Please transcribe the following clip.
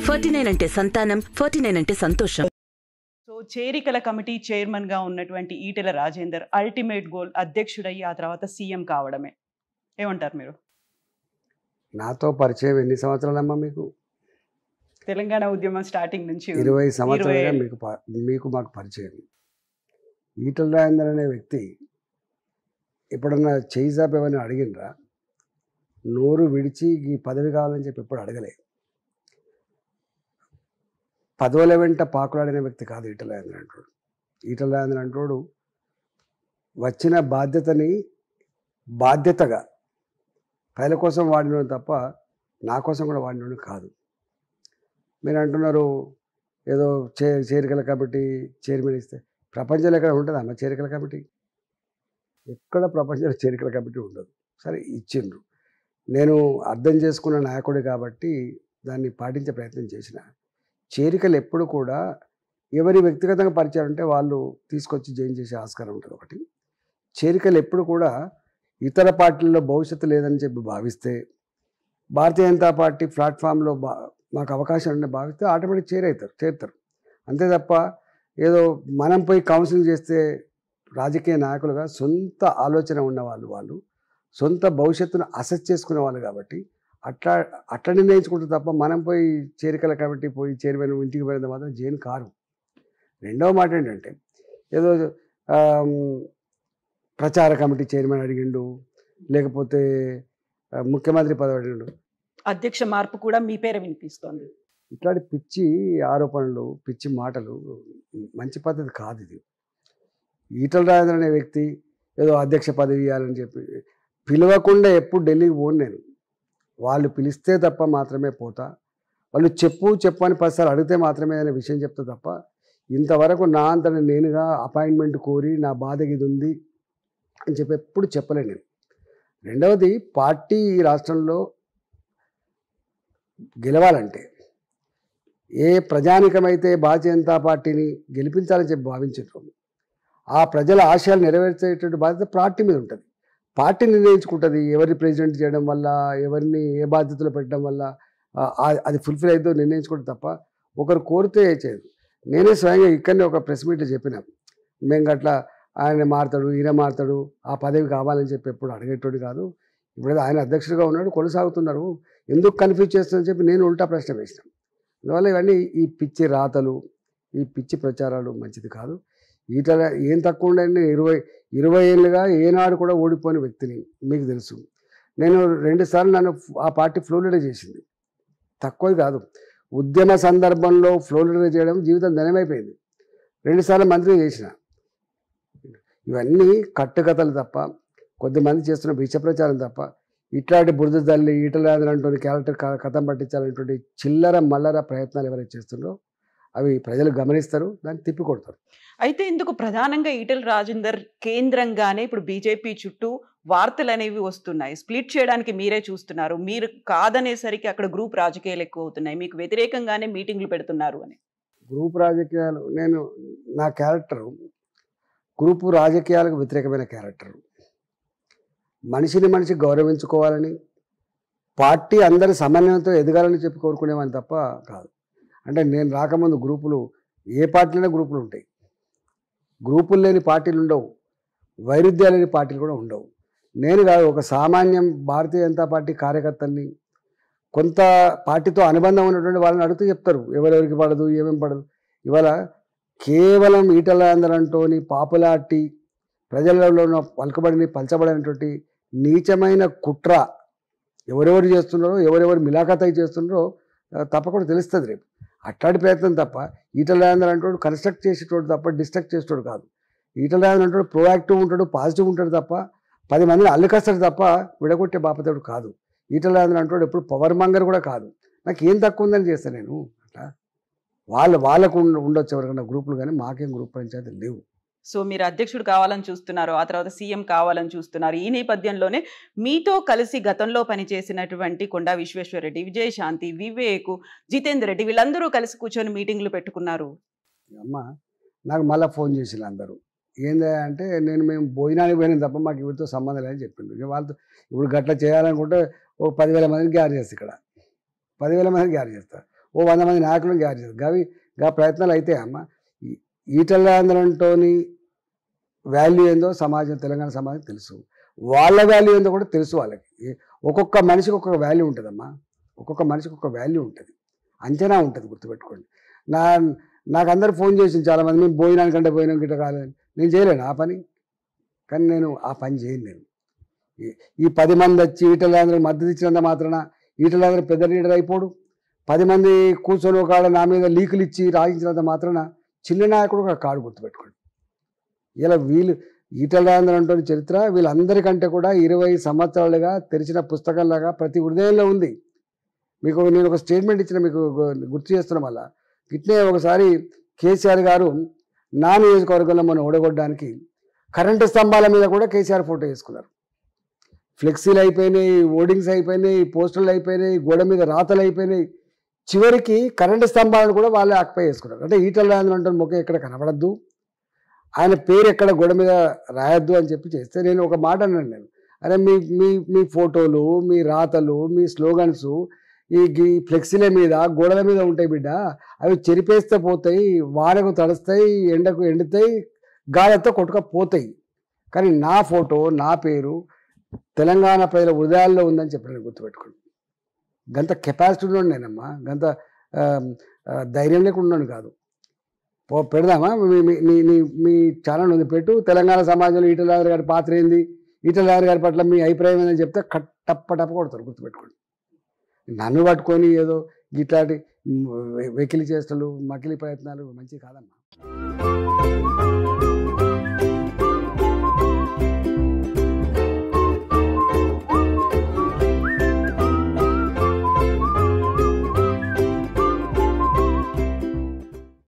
49 అంటే సంతానం, 49 అంటే సంతోషం. సో చేరికల కమిటీ చైర్మన్ గా ఉన్నటువంటి ఈటెల రాజేందర్ అల్టిమేట్ గోల్ అధ్యక్షుడయ్యి ఆ తర్వాత సీఎం కావడమే. ఏమంటారు మీరు? నాతో పరిచయం ఎన్ని సంవత్సరాలమ్మా మీకు? తెలంగాణ ఉద్యమం స్టార్టింగ్ నుంచి 20 సంవత్సరాలుగా మీకు మాకు పరిచయం. ఈటెల రాజేందర్ అనే వ్యక్తి ఎప్పుడన్నా చేయి జాబ్ ఏమైనా అడిగినరా? నోరు విడిచి ఈ పదవి కావాలని చెప్పి ఎప్పుడు అడగలే. పదవుల వెంట పాకులాడిన వ్యక్తి కాదు ఈటెల రాజేందర్ అంటాడు. ఈటెల రాజేందర్ అంటాడు వచ్చిన బాధ్యతని బాధ్యతగా ప్రజల కోసం వాడినోడు తప్ప నా కోసం కూడా వాడినోడు కాదు. మీరు అంటున్నారు ఏదో చేరికల కమిటీ చైర్మన్ ఇస్తే ప్రపంచంలో ఎక్కడ ఉంటుంది అమ్మ చేరికల కమిటీ? ఎక్కడ ప్రపంచంలో చేరికల కమిటీ ఉండదు. సరే ఇచ్చిండ్రు, నేను అర్థం చేసుకున్న నాయకుడు కాబట్టి దాన్ని పాటించే ప్రయత్నం చేసిన. చేరికలు ఎప్పుడు కూడా ఎవరి వ్యక్తిగతంగా పరిచయం ఉంటే వాళ్ళు తీసుకొచ్చి జాయిన్ చేసే ఆస్కారం ఉంటుంది. ఒకటి, చేరికలు ఎప్పుడు కూడా ఇతర పార్టీల్లో భవిష్యత్తు లేదని చెప్పి భావిస్తే, భారతీయ జనతా పార్టీ ప్లాట్ఫామ్లో మాకు అవకాశం ఉండే భావిస్తే ఆటోమేటిక్ చేరుతారు. అంతే తప్ప ఏదో మనం పోయి కౌన్సిలింగ్ చేస్తే రాజకీయ నాయకులుగా సొంత ఆలోచన ఉన్నవాళ్ళు, వాళ్ళు సొంత భవిష్యత్తును అసెస్ చేసుకునే వాళ్ళు కాబట్టి అట్లా నిర్ణయించుకుంటారు తప్ప మనం పోయి చేరికల కమిటీ పోయి చైర్మన్ ఇంటికి పోయినంత మాత్రం జైన్ కారు. రెండవ మాట ఏంటంటే ఏదో ప్రచార కమిటీ చైర్మన్ అడిగిండు, లేకపోతే ముఖ్యమంత్రి పదవి అడిగిండు, అధ్యక్ష మార్పు కూడా మీ పేరు వినిపిస్తోంది. ఇట్లాంటి పిచ్చి ఆరోపణలు, పిచ్చి మాటలు మంచి పద్ధతి కాదు. ఇది ఈటెల రాజేందర్ అనే వ్యక్తి ఏదో అధ్యక్ష పదవి ఇవ్వాలని చెప్పి పిలవకుండా ఎప్పుడు ఢిల్లీకి పోను నేను. వాళ్ళు పిలిస్తే తప్ప మాత్రమే పోతా. వాళ్ళు చెప్పు అని 10 సార్లు అడిగితే మాత్రమే అనే విషయం చెప్తా తప్ప ఇంతవరకు నా అంతటి నేనుగా అపాయింట్మెంట్ కోరి నా బాధ ఇది ఉంది అని చెప్పి ఎప్పుడు చెప్పలేను నేను. రెండవది, పార్టీ ఈ రాష్ట్రంలో గెలవాలంటే ఏ ప్రజానికమైతే భారతీయ జనతా పార్టీని గెలిపించాలని చెప్పి భావించారు, ఆ ప్రజల ఆశయాలు నెరవేర్చేటువంటి బాధ్యత పార్టీ మీద ఉంటుంది. పార్టీ నిర్ణయించుకుంటుంది ఎవరిని ప్రెసిడెంట్ చేయడం వల్ల, ఎవరిని ఏ బాధ్యతలో పెట్టడం వల్ల అది ఫుల్ఫిల్ అవుతుందో నిర్ణయించుకుంటే తప్ప ఒకరు కోరితే చేయదు. నేనే స్వయంగా ఇక్కడనే ఒక ప్రెస్ మీట్లో చెప్పిన, మేము గట్లా ఆయన మారుతాడు, ఈయన మారుతాడు, ఆ పదవి కావాలని చెప్పి ఎప్పుడు అడిగేటోడు కాదు. ఇప్పుడు ఆయన అధ్యక్షుడిగా ఉన్నాడు, కొనసాగుతున్నారు, ఎందుకు కన్ఫ్యూజ్ చేస్తుందని చెప్పి నేను ఉల్టా ప్రశ్న వేసిన. అందువల్ల ఇవన్నీ ఈ పిచ్చి రాతలు, ఈ పిచ్చి ప్రచారాలు మంచిది కాదు. ఈటల ఏం తక్కువ ఉండండి, 20 ఏళ్ళుగా ఏనాడు కూడా ఓడిపోయిన వ్యక్తిని మీకు తెలుసు. నేను 2 సార్లు నన్ను ఆ పార్టీ ఫ్లోర్ లీడర్ చేసింది, తక్కువది కాదు. ఉద్యమ సందర్భంలో ఫ్లోర్ లీడర్ చేయడం జీవితం ధనమైపోయింది. 2 సార్లు మంత్రి చేసిన. ఇవన్నీ కట్టుకథలు తప్ప, కొద్దిమంది చేస్తున్న విష ప్రచారం తప్ప, ఇట్లాంటి బురద తల్లి ఈటెల రాజేందర్ అంటూ క్యారెక్టర్ కథం పట్టించాలనేటువంటి చిల్లర మల్లర ప్రయత్నాలు ఎవరైతే చేస్తున్నారో అవి ప్రజలు గమనిస్తారు, దాన్ని తిప్పికొడతారు. అయితే ఇందుకు ప్రధానంగా ఈటెల రాజేందర్ కేంద్రంగానే ఇప్పుడు బీజేపీ చుట్టూ వార్తలు అనేవి వస్తున్నాయి. స్ప్లిట్ చేయడానికి మీరే చూస్తున్నారు, మీరు కాదనేసరికి అక్కడ గ్రూప్ రాజకీయాలు ఎక్కువ అవుతున్నాయి, మీకు వ్యతిరేకంగానే మీటింగ్లు పెడుతున్నారు అని. గ్రూప్ రాజకీయాలు, నా క్యారెక్టరు గ్రూపు రాజకీయాలకు వ్యతిరేకమైన క్యారెక్టరు. మనిషి గౌరవించుకోవాలని, పార్టీ అందరి సమన్వయంతో ఎదగాలని చెప్పి కోరుకునేవాడిని తప్ప కాదు. అంటే నేను రాకముందు గ్రూపులు, ఏ పార్టీలైనా గ్రూపులు ఉంటాయి, గ్రూపులు లేని పార్టీలు ఉండవు, వైరుధ్యాలు లేని పార్టీలు కూడా ఉండవు. నేను కాదు, ఒక సామాన్యం భారతీయ జనతా పార్టీ కార్యకర్తల్ని, కొంత పార్టీతో అనుబంధం ఉన్నటువంటి వాళ్ళని అడుగుతూ చెప్తారు ఎవరెవరికి పడదు, ఏమేమి పడదు. ఇవాళ కేవలం ఈటెల రాజేందర్ అంటోని పాపులారిటీ, ప్రజలలో ఉన్న పలచబడినటువంటి నీచమైన కుట్ర ఎవరెవరు చేస్తున్నారో, ఎవరెవరు మిలాఖత్ చేస్తున్నారో తప్పకుండా తెలుస్తుంది రేపు. అట్లాంటి ప్రయత్నం తప్ప ఈటెల రాజేందర్ అంటాడు కన్స్ట్రక్ట్ చేసేటోడు తప్ప డిస్ట్రక్ట్ చేసేటోడు కాదు. ఈటెల రాజేందర్ అంటాడు ప్రోయాక్టివ్ ఉంటాడు, పాజిటివ్ ఉంటాడు తప్ప 10 మందిని అల్లుకస్తాడు తప్ప విడగొట్టే బాపతోడు కాదు. ఈటెల రాజేందర్ అంటాడు ఎప్పుడు పవర్ మంగర్ కూడా కాదు. నాకు ఏం తక్కువ ఉందని చేస్తాను నేను. అట్లా వాళ్ళకు ఉండొచ్చు ఎవరికైనా గ్రూపులు, కానీ మాకేం గ్రూప్ పంచాయతీ లేవు. సో మీరు అధ్యక్షుడు కావాలని చూస్తున్నారు, ఆ తర్వాత సీఎం కావాలని చూస్తున్నారు. ఈ నేపథ్యంలోనే మీతో కలిసి గతంలో పనిచేసినటువంటి కొండా విశ్వేశ్వరరెడ్డి, విజయశాంతి, వివేక్, జితేందర్ రెడ్డి వీళ్ళందరూ కలిసి కూర్చొని మీటింగ్లు పెట్టుకున్నారు. అమ్మ నాకు మళ్ళీ ఫోన్ చేసిన అందరూ, ఏంటంటే మేము భోజనానికి పోయినా తప్ప మాకు వీటితో సంబంధం లేదని చెప్పిండు. వాళ్ళతో ఇప్పుడు గట్లా చేయాలనుకుంటే ఒక 10,000 మందిని గ్యార్ చేస్తే ఇక్కడ 10,000 మందిని గ్యాదర్ చేస్తారు, ఓ 100 మంది నాయకులను గ్యాదర్ చేస్తారు. ప్రయత్నాలు అయితే అమ్మ ఈటల రాజేందర్‌తోని వాల్యూ ఏందో సమాజం, తెలంగాణ సమాజం తెలుసు, వాళ్ళ వాల్యూ ఏందో కూడా తెలుసు వాళ్ళకి. ఒక్కొక్క మనిషికి ఒక్కొక్క వాల్యూ ఉంటుందమ్మా, ఒక్కొక్క మనిషికి ఒక్కొక్క వాల్యూ ఉంటుంది, అంచనా ఉంటుంది, గుర్తుపెట్టుకోండి. నాకు అందరు ఫోన్ చేసింది చాలామంది, మేము భోజనానికంటే భోజనం గిట్ట కాలేదు. నేను చేయలేను ఆ పని, కానీ నేను ఆ పని చేయను. నేను ఈ 10 మంది వచ్చి ఈటల రాజేందర్‌కి మద్దతు ఇచ్చినంత మాత్రాన ఈటల రాజేందర్ పెద్ద లీడర్ అయిపోడు. 10 మంది కూర్చొని ఒక కాడ నా మీద లీకులు ఇచ్చి రాయించినంత మాత్రాన చిన్న నాయకుడు ఒక కాడు, గుర్తుపెట్టుకోండి. ఇలా ఈటల రాజేందర్ అంటున్న చరిత్ర వీళ్ళందరికంటే కూడా 20 సంవత్సరాలుగా తెరిచిన పుస్తకంలాగా ప్రతి హృదయంలో ఉంది. నేను ఒక స్టేట్మెంట్ ఇచ్చిన, మీకు గుర్తు చేస్తున్నాం. వల్ల ఇట్లే ఒకసారి కేసీఆర్ గారు నా నియోజకవర్గంలో మనం ఓడగొట్టడానికి కరెంటు స్తంభాల మీద కూడా కేసీఆర్ ఫోటో వేసుకున్నారు. ఫ్లెక్సీలు అయిపోయినాయి, ఓర్డింగ్స్ అయిపోయినాయి, పోస్టర్లు అయిపోయినాయి, గోడ మీద రాతలు అయిపోయినాయి, చివరికి కరెంటు స్తంభాలను కూడా వాళ్ళే ఆక్యుపై చేసుకున్నారు. అంటే ఈటల రాజేందర్ అంటున్న ముఖం ఎక్కడ కనబడద్దు, ఆయన పేరు ఎక్కడ గోడ మీద రాయొద్దు అని చెప్పి చేస్తే నేను ఒక మాట అన్నాను. నేను అరే మీ ఫోటోలు, మీ రాతలు, మీ స్లోగన్స్ ఈ ఫ్లెక్సీల మీద గోడల మీద ఉంటాయి బిడ్డ, అవి చెరిపేస్తే పోతాయి, వానకు తడుస్తాయి, ఎండకు ఎండుతాయి, గాలితో కొట్టుకపోతాయి, కానీ నా ఫోటో, నా పేరు తెలంగాణ ప్రజల హృదయాల్లో ఉందని చెప్పి గుర్తుపెట్టుకోండి. గంత కెపాసిటీ ఉన్నాను నేనమ్మా, గంత ధైర్యం లేకుండా ఉన్నాను కాదు. పెడదామా మీ ఛానల్ ఉంది, పెట్టు. తెలంగాణ సమాజంలో ఈటల రాజేందర్ గారి పాత్ర ఏంది, ఈటల రాజేందర్ గారి పట్ల మీ అభిప్రాయం ఏందని చెప్తే టప్ప కొడతారు, గుర్తుపెట్టుకోండి. నన్ను పట్టుకొని ఏదో ఇట్లాంటి వెకిలి చేష్టలు, మకిలి ప్రయత్నాలు మంచివి కాదమ్మా.